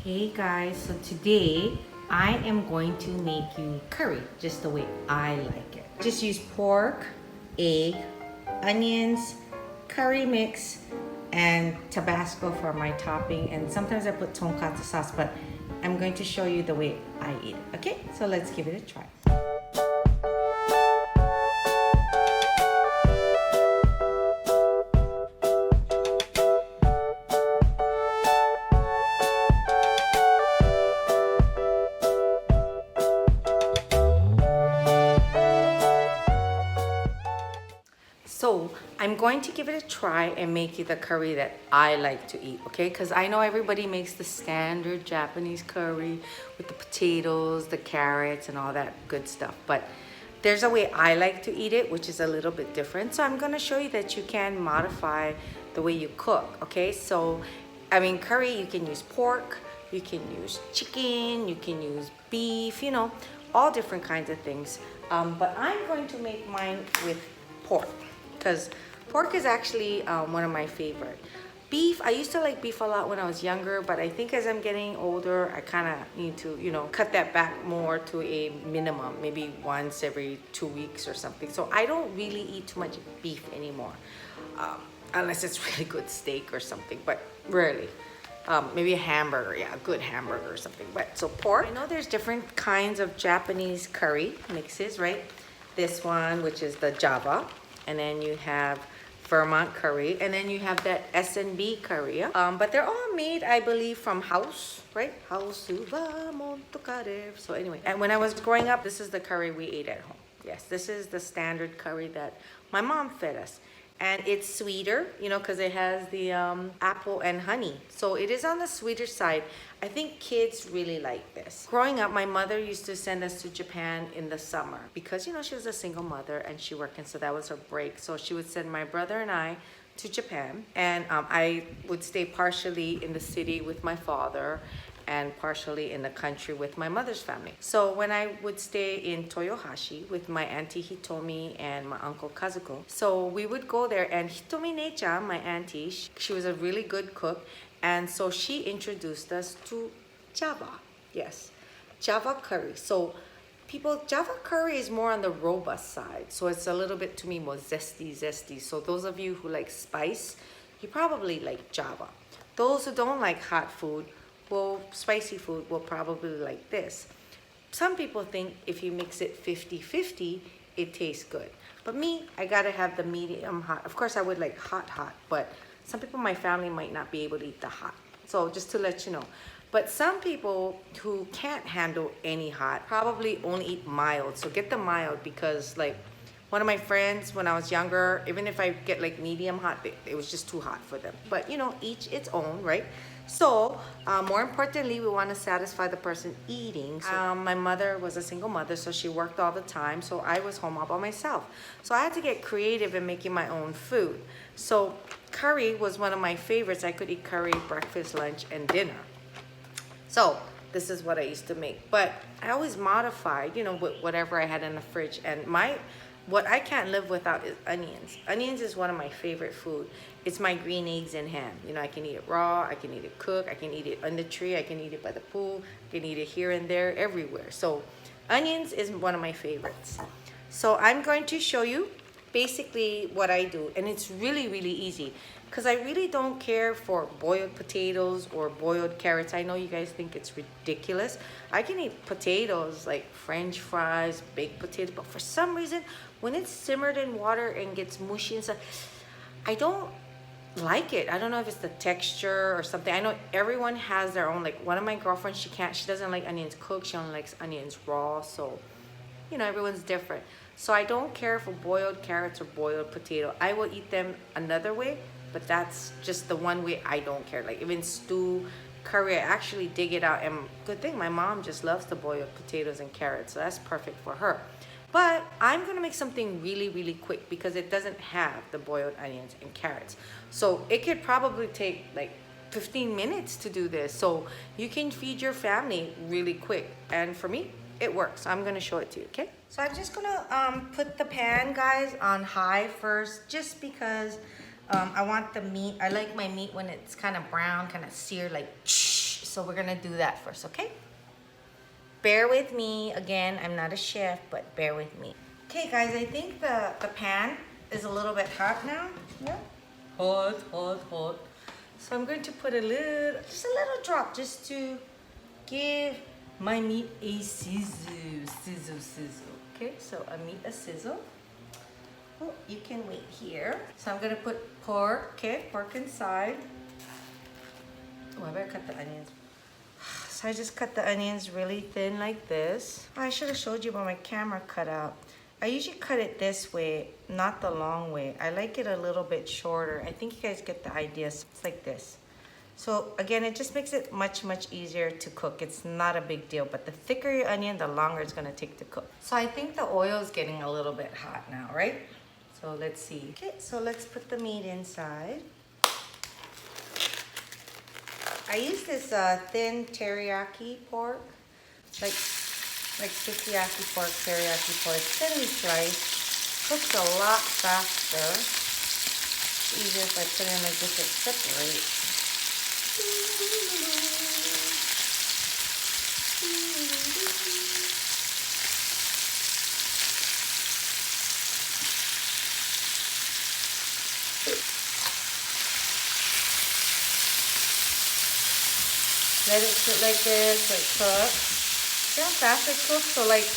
Hey guys, so today I am going to make you curry just the way I like it. Just use pork, egg, onions, curry mix, and Tabasco for my topping. And sometimes I put tonkatsu sauce, but I'm going to show you the way I eat it. Okay, so let's give it a try. So I'm going to give it a try and make you the curry that I like to eat, okay? Because I know everybody makes the standard Japanese curry with the potatoes, the carrots, and all that good stuff. But there's a way I like to eat it, which is a little bit different. So I'm going to show you that you can modify the way you cook, okay? So, I mean, curry, you can use pork, you can use chicken, you can use beef, you know, all different kinds of things. But I'm going to make mine with pork, because pork is actually one of my favorite. Beef, I used to like beef a lot when I was younger, but I think as I'm getting older, I kind of need to, you know, cut that back more to a minimum, maybe once every 2 weeks or something. So I don't really eat too much beef anymore, unless it's really good steak or something, but rarely. Maybe a hamburger, yeah, a good hamburger or something. But so pork, I know there's different kinds of Japanese curry mixes, right? This one, which is the Java, and then you have Vermont curry, and then you have that S&B curry. Yeah? But they're all made, I believe, from house, right? House Vermont. So anyway, and when I was growing up, this is the curry we ate at home. Yes, this is the standard curry that my mom fed us. And it's sweeter, you know, because it has the apple and honey. So it is on the sweeter side. I think kids really like this. Growing up, my mother used to send us to Japan in the summer because, you know, she was a single mother and she worked, and so that was her break. So she would send my brother and I to Japan, and I would stay partially in the city with my father and partially in the country with my mother's family. So when I would stay in Toyohashi with my auntie Hitomi and my uncle Kazuko, so we would go there, and Hitomi Nei-chan, my auntie, she was a really good cook, and so she introduced us to Java. Yes, Java curry. So people, Java curry is more on the robust side, so it's a little bit, to me, more zesty. So those of you who like spice, you probably like Java. Those who don't like hot food, well, spicy food, will probably like this. Some people think if you mix it 50-50, it tastes good. But me, I gotta have the medium hot. Of course, I would like hot, but some people in my family might not be able to eat the hot. So just to let you know. But some people who can't handle any hot probably only eat mild. So get the mild, because like one of my friends when I was younger, even if I get like medium hot, it was just too hot for them. But you know, each its own, right? So more importantly, we want to satisfy the person eating. So, my mother was a single mother, so she worked all the time. So I was home all by myself. So I had to get creative in making my own food. So curry was one of my favorites. I could eat curry breakfast, lunch, and dinner. So this is what I used to make. But I always modified, you know, with whatever I had in the fridge. And what I can't live without is onions. Onions is one of my favorite food. It's my green eggs and ham. You know, I can eat it raw, I can eat it cooked, I can eat it on the tree, I can eat it by the pool, I can eat it here and there, everywhere. So onions is one of my favorites. So I'm going to show you basically what I do. And it's really, really easy, because I really don't care for boiled potatoes or boiled carrots. I know you guys think it's ridiculous. I can eat potatoes like French fries, baked potatoes, but for some reason, when it's simmered in water and gets mushy and stuff, I don't like it. I don't know if it's the texture or something. I know everyone has their own, like one of my girlfriends, she doesn't like onions cooked, she only likes onions raw. So, you know, everyone's different. So I don't care for boiled carrots or boiled potato. I will eat them another way, but that's just the one way I don't care. Like even stew, curry, I actually dig it out. And good thing my mom just loves the boiled potatoes and carrots, so that's perfect for her. But I'm gonna make something really, really quick because it doesn't have the boiled onions and carrots. So it could probably take like 15 minutes to do this. So you can feed your family really quick. And for me, it works. I'm gonna show it to you, okay? So I'm just gonna put the pan, guys, on high first, just because I want the meat. I like my meat when it's kind of brown, kind of seared, like So we're gonna do that first, okay? Bear with me. Again, I'm not a chef, but bear with me. Okay, guys, I think the pan is a little bit hot now. Yeah? Hot, hot, hot. So I'm going to put just a little drop, just to give my meat a sizzle. Okay, so a meat a sizzle. Oh, you can wait here. So I'm gonna put pork, okay, pork inside. Oh, I better cut the onions. So I just cut the onions really thin like this. Oh, I should have showed you, but my camera cut out. I usually cut it this way, not the long way. I like it a little bit shorter. I think you guys get the idea. So it's like this. So again, it just makes it much, much easier to cook. It's not a big deal, but the thicker your onion, the longer it's gonna take to cook. So I think the oil is getting a little bit hot now, right? So let's see. Okay, so let's put the meat inside. I use this thin teriyaki pork, like sukiyaki pork, teriyaki pork, thinly sliced. Cooks a lot faster. It's easier if I put it in like this, it separates. Let it sit like this, like cook. See how fast it cooks? So like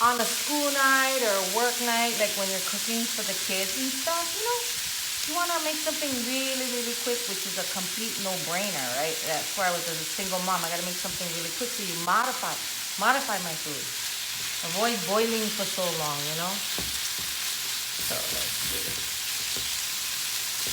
on a school night or a work night, like when you're cooking for the kids and stuff, you know, you want to make something really, really quick, which is a complete no-brainer, right? That's where I was as a single mom. I got to make something really quick, so you modify my food. Avoid boiling for so long, you know? So let's see.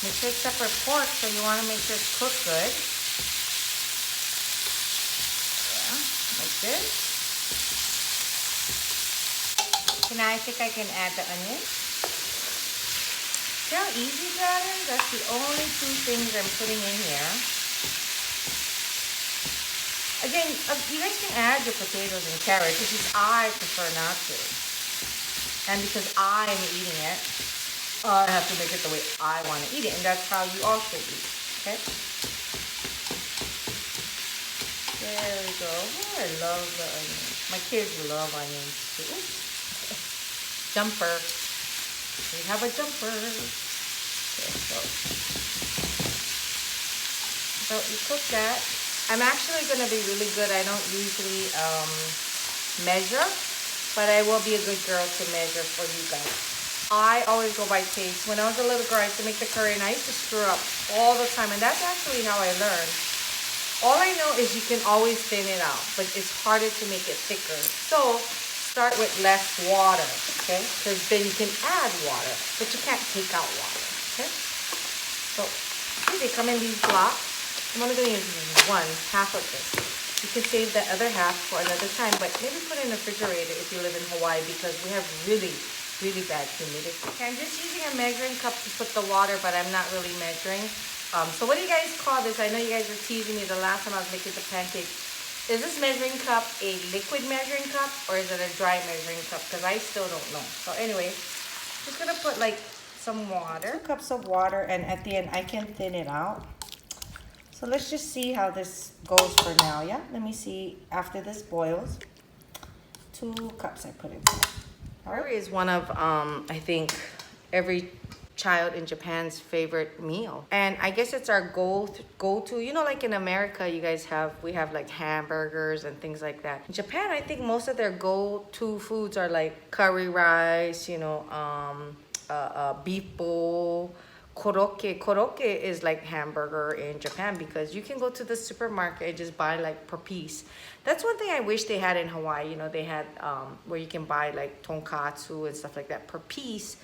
Make sure it's separate pork, so you want to make sure it's cooked good. Like this. So now I think I can add the onion. See how easy that is? That's the only two things I'm putting in here. Again, you guys can add your potatoes and carrots, which is I prefer not to. And because I'm eating it, I have to make it the way I want to eat it. And that's how you all should eat. Okay? There we go. Oh, I love the onions. My kids love onions too. Jumper. We have a jumper. Okay, so you cook that. I'm actually going to be really good. I don't usually measure, but I will be a good girl to measure for you guys. I always go by taste. When I was a little girl, I used to make the curry and I used to stir up all the time. And that's actually how I learned. All I know is you can always thin it out, but it's harder to make it thicker. So start with less water, okay? Because then you can add water, but you can't take out water, okay? So see, they come in these blocks. I'm only going to use half of this. You can save the other half for another time, but maybe put it in the refrigerator if you live in Hawaii, because we have really, really bad humidity. Okay, I'm just using a measuring cup to put the water, but I'm not really measuring. So what do you guys call this? I know you guys were teasing me the last time I was making the pancakes. Is this measuring cup a liquid measuring cup or is it a dry measuring cup? Because I still don't know. So anyway, just gonna put like some water. 2 cups of water, and at the end I can thin it out. So let's just see how this goes for now, yeah? Let me see after this boils. 2 cups I put in. Curry is one of, I think, every child in Japan's favorite meal, and I guess it's our go-to. You know, like in America, we have like hamburgers and things like that. In Japan, I think most of their go-to foods are like curry rice, you know, beef bowl, korokke. Korokke is like hamburger in Japan, because you can go to the supermarket and just buy like per piece. That's one thing I wish they had in Hawaii. You know, they had where you can buy like tonkatsu and stuff like that per piece,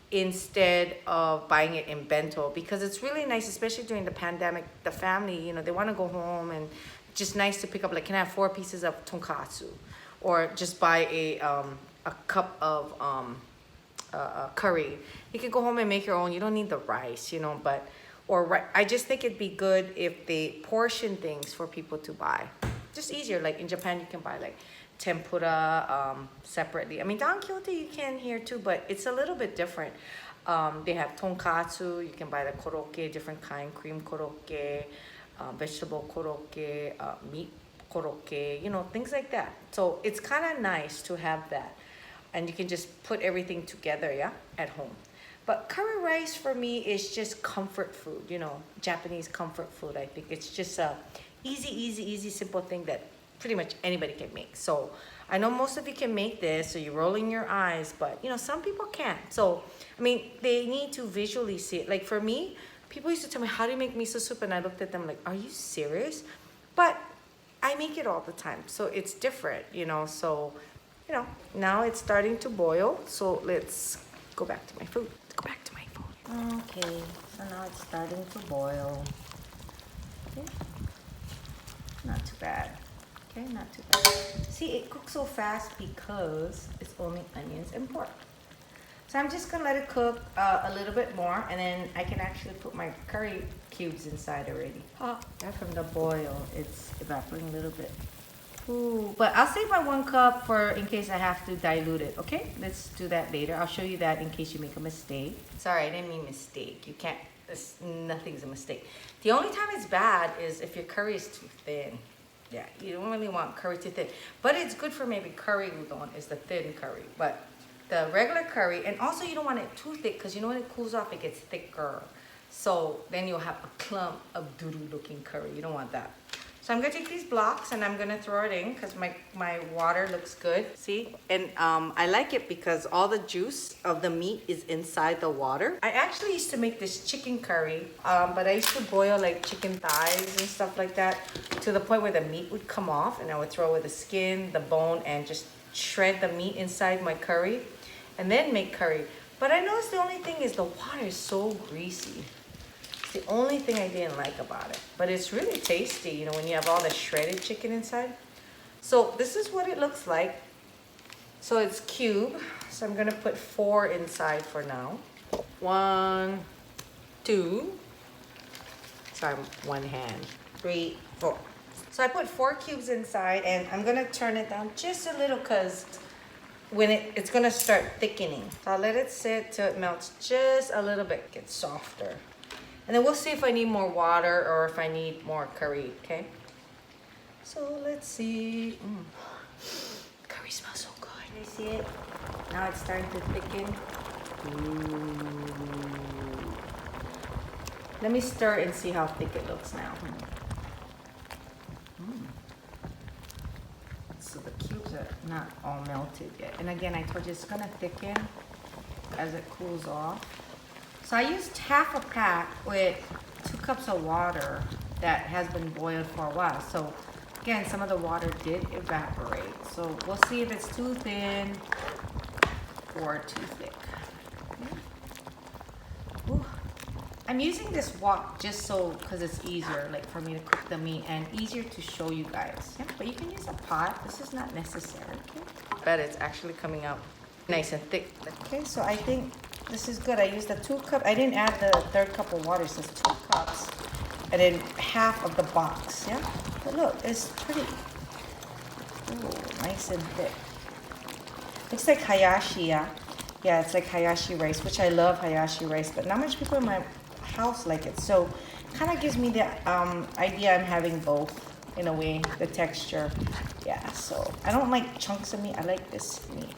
instead of buying it in bento, because it's really nice, especially during the pandemic. The family, you know, they want to go home, and just nice to pick up, like, can I have 4 pieces of tonkatsu, or just buy a cup of curry. You can go home and make your own. You don't need the rice, you know, but I just think it'd be good if they portion things for people to buy. Just easier. Like in Japan, you can buy like tempura separately. I mean, dankyote you can here too, but it's a little bit different. They have tonkatsu. You can buy the korokke, different kind, cream korokke. vegetable korokke, meat korokke, you know, things like that. So it's kind of nice to have that. And you can just put everything together, yeah, at home. But curry rice for me is just comfort food, you know, Japanese comfort food. I think it's just a easy, simple thing that pretty much anybody can make. So I know most of you can make this, so you're rolling your eyes, but you know, some people can't. So, I mean, they need to visually see it. Like for me, people used to tell me, how do you make miso soup? And I looked at them like, are you serious? But I make it all the time, so it's different, you know. So, you know, now it's starting to boil. So let's go back to my food. Let's go back to my food. Okay, so now it's starting to boil. Okay, not too bad. Okay, not too bad. See, it cooks so fast because it's only onions and pork. So I'm just gonna let it cook a little bit more, and then I can actually put my curry cubes inside already. That from the boil, it's evaporating a little bit. Ooh, but I'll save my 1 cup for in case I have to dilute it, okay? Let's do that later. I'll show you that in case you make a mistake. Sorry, I didn't mean mistake. You can't, nothing's a mistake. The only time it's bad is if your curry is too thin. Yeah, you don't really want curry too thin. But it's good for maybe curry udon is the thin curry. But the regular curry, and also you don't want it too thick because you know when it cools off, it gets thicker. So then you'll have a clump of doo-doo looking curry. You don't want that. So I'm gonna take these blocks and I'm gonna throw it in because my water looks good. See? And I like it because all the juice of the meat is inside the water. I actually used to make this chicken curry, but I used to boil like chicken thighs and stuff like that to the point where the meat would come off, and I would throw away the skin, the bone, and just shred the meat inside my curry and then make curry. But I noticed the only thing is the water is so greasy. It's the only thing I didn't like about it. But it's really tasty, you know, when you have all the shredded chicken inside. So this is what it looks like. So it's cube. So I'm gonna put 4 inside for now. 1, 2. Sorry, 1 hand. 3, 4. So I put 4 cubes inside, and I'm gonna turn it down just a little because when it's gonna start thickening. So I'll let it sit till it melts just a little bit, get softer. And then we'll see if I need more water or if I need more curry, okay? So let's see. Curry smells so good. You see it? Now it's starting to thicken. Ooh. Let me stir and see how thick it looks now. So the cubes are not all melted yet. And again, I told you it's gonna thicken as it cools off. So I used half a pack with 2 cups of water that has been boiled for a while. So again, some of the water did evaporate. So we'll see if it's too thin or too thick. Ooh. I'm using this wok just so, because it's easier, like for me to cook the meat and easier to show you guys. Yeah, but you can use a pot. This is not necessary, okay? I bet it's actually coming out nice and thick. Okay, so I think this is good. I used the 2 cups. I didn't add the 3rd cup of water. So it's 2 cups. And then half of the box, yeah? But look, it's pretty, ooh, nice and thick. Looks like Hayashi, yeah? Yeah, it's like Hayashi rice, which I love Hayashi rice, but not much people in my house like it. So kind of gives me the idea I'm having both in a way, the texture. Yeah, so I don't like chunks of meat. I like this meat.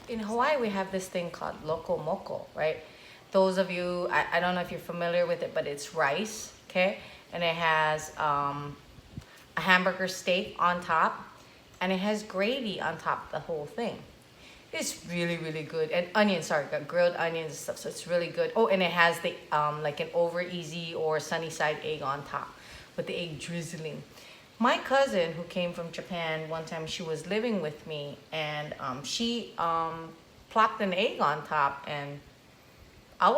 In Hawaii, we have this thing called loco moco, right? Those of you, I don't know if you're familiar with it, but it's rice, okay? And it has a hamburger steak on top, and it has gravy on top of the whole thing. It's really, really good. And onions, sorry, got grilled onions and stuff, so it's really good. Oh, and it has the like an over easy or sunny side egg on top with the egg drizzling. My cousin who came from Japan, one time she was living with me, and she plopped an egg on top, and I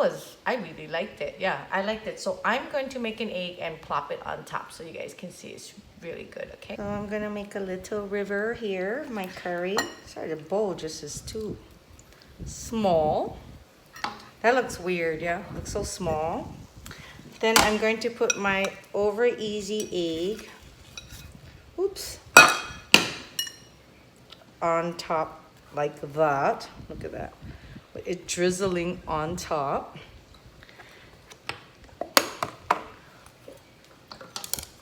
really liked it. Yeah, I liked it. So I'm going to make an egg and plop it on top so you guys can see it's really good, okay? So I'm gonna make a little river here, my curry. Sorry, the bowl just is too small. That looks weird, yeah? Looks so small. Then I'm going to put my over easy egg, oops, on top like that. Look at that. With it drizzling on top.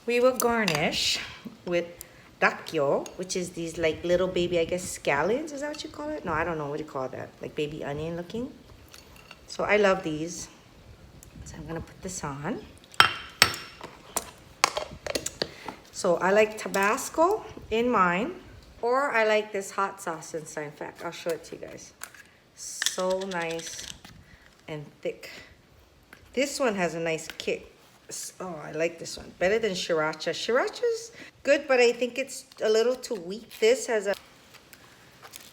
We will garnish with dakgyo, which is these like little baby, I guess, scallions. Is that what you call it? No, I don't know what you call that. Like baby onion looking. So I love these. So I'm gonna put this on. So I like Tabasco in mine, or I like this hot sauce inside. In fact, I'll show it to you guys. So nice and thick. This one has a nice kick. Oh, I like this one. Better than sriracha. Sriracha's good, but I think it's a little too weak. This has a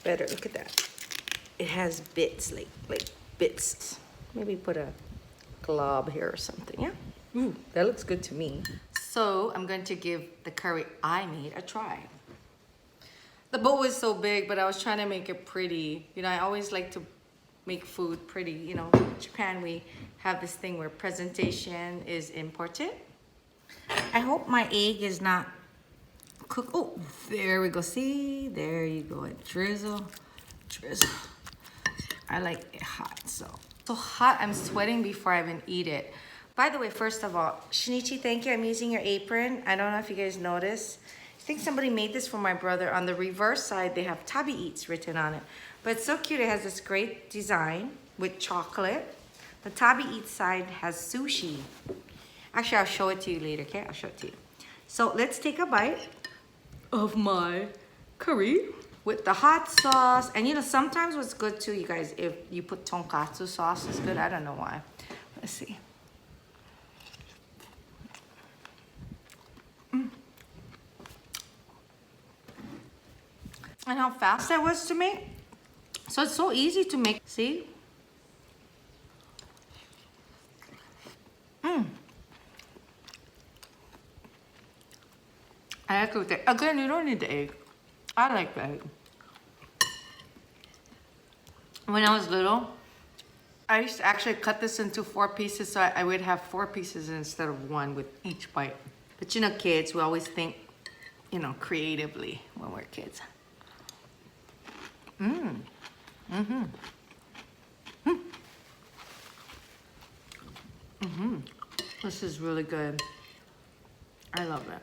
better, look at that. It has bits, like bits. Maybe put a glob here or something, yeah? Ooh, that looks good to me. So I'm going to give the curry I made a try. The bowl was so big, but I was trying to make it pretty. You know, I always like to make food pretty. You know, in Japan, we have this thing where presentation is important. I hope my egg is not cooked. Oh, there we go. See, there you go. And drizzle, drizzle. I like it hot, so hot. I'm sweating before I even eat it. By the way, first of all, Shinichi, thank you. I'm using your apron. I don't know if you guys noticed. I think somebody made this for my brother. On the reverse side, they have Tabi Eats written on it. But it's so cute. It has this great design with chocolate. The Tabi Eats side has sushi. Actually, I'll show it to you later, okay? I'll show it to you. So let's take a bite of my curry with the hot sauce. And you know, sometimes what's good too, you guys, if you put tonkatsu sauce, it's good. I don't know why. Let's see. And how fast that was to make. So it's so easy to make. See? I like it with the, again, you don't need the egg. I like the egg. When I was little, I used to actually cut this into 4 pieces, so I would have 4 pieces instead of 1 with each bite. But you know, kids, we always think, you know, creatively when we're kids. This is really good. I love it.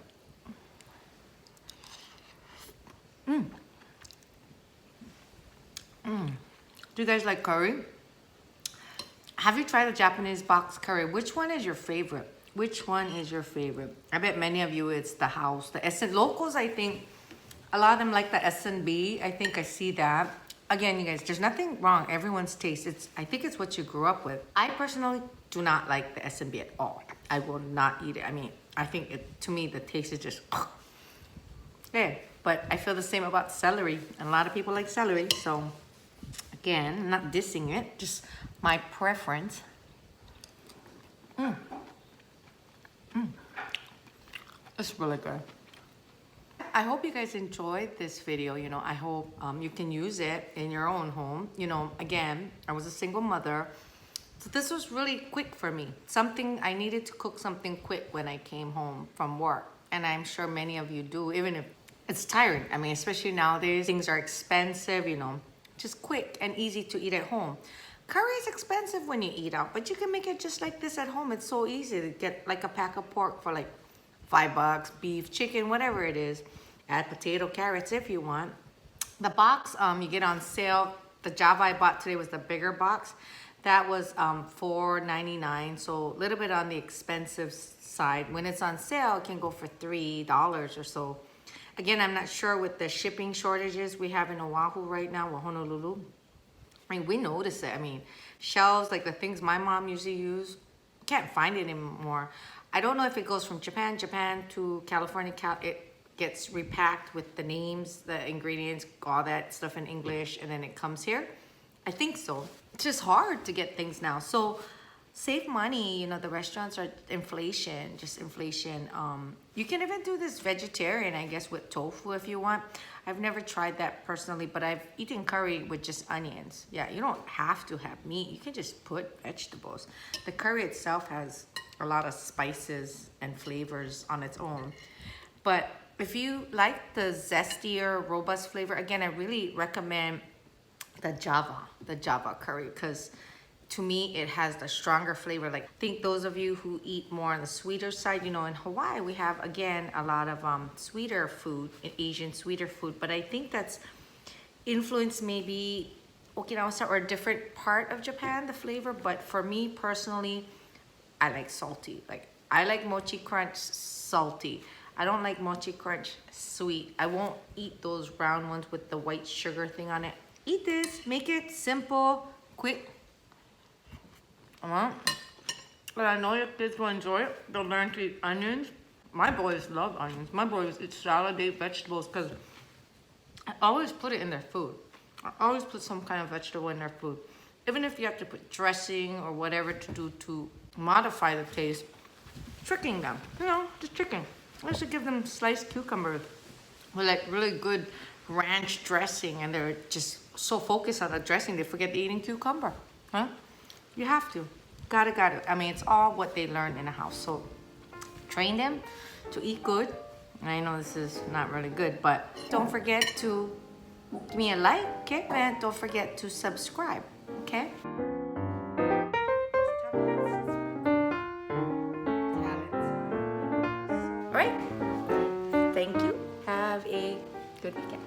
Do you guys like curry? Have you tried a Japanese box curry? Which one is your favorite? Which one is your favorite? I bet many of you it's the house. The SN locals, I think, a lot of them like the S&B. I think I see that. Again, you guys, there's nothing wrong. Everyone's taste. I think it's what you grew up with. I personally do not like the S&B at all. I will not eat it. I mean, I think to me, the taste is just, yeah. But I feel the same about celery. And a lot of people like celery. So again, I'm not dissing it, just my preference. It's really good. I hope you guys enjoyed this video. You know, I hope you can use it in your own home. You know, again, I was a single mother. So this was really quick for me. Something, I needed to cook something quick when I came home from work. And I'm sure many of you do, even if it's tiring. I mean, especially nowadays, things are expensive, you know, just quick and easy to eat at home. Curry is expensive when you eat out, but you can make it just like this at home. It's so easy to get like a pack of pork for like $5, beef, chicken, whatever it is. Add potato, carrots if you want. The box you get on sale. The Java I bought today was the bigger box. That was $4.99, so a little bit on the expensive side. When it's on sale, it can go for $3 or so. Again, I'm not sure with the shipping shortages we have in Oahu right now, or Honolulu. I mean, we notice it. I mean, shelves, like the things my mom usually use, can't find it anymore. I don't know if it goes from Japan to California. It gets repacked with the names, the ingredients, all that stuff in English, and then it comes here. I think so. It's just hard to get things now. So save money. You know, the restaurants are inflation, just inflation. You can even do this vegetarian, I guess, with tofu if you want. I've never tried that personally, but I've eaten curry with just onions. Yeah, you don't have to have meat. You can just put vegetables. The curry itself has a lot of spices and flavors on its own. But if you like the zestier, robust flavor, again, I really recommend the Java curry, because to me, it has the stronger flavor. Like, I think those of you who eat more on the sweeter side, you know, in Hawaii, we have, again, a lot of sweeter food, Asian sweeter food. But I think that's influenced maybe Okinawa style or a different part of Japan, the flavor. But for me personally, I like salty. Like, I like mochi crunch salty. I don't like mochi crunch sweet. I won't eat those brown ones with the white sugar thing on it. Eat this, make it simple, quick. But I know your kids will enjoy it. They'll learn to eat onions. My boys love onions. My boys eat salad, they eat vegetables, because I always put it in their food. I always put some kind of vegetable in their food. Even if you have to put dressing or whatever to do to modify the taste, tricking them, you know, just tricking. I used to give them sliced cucumbers with like really good ranch dressing, and they're just so focused on the dressing they forget eating cucumber, huh? You have to, gotta. I mean, it's all what they learn in the house. So train them to eat good. And I know this is not really good, but don't forget to give me a like, okay? And don't forget to subscribe, okay? All right. Thank you. Have a good weekend.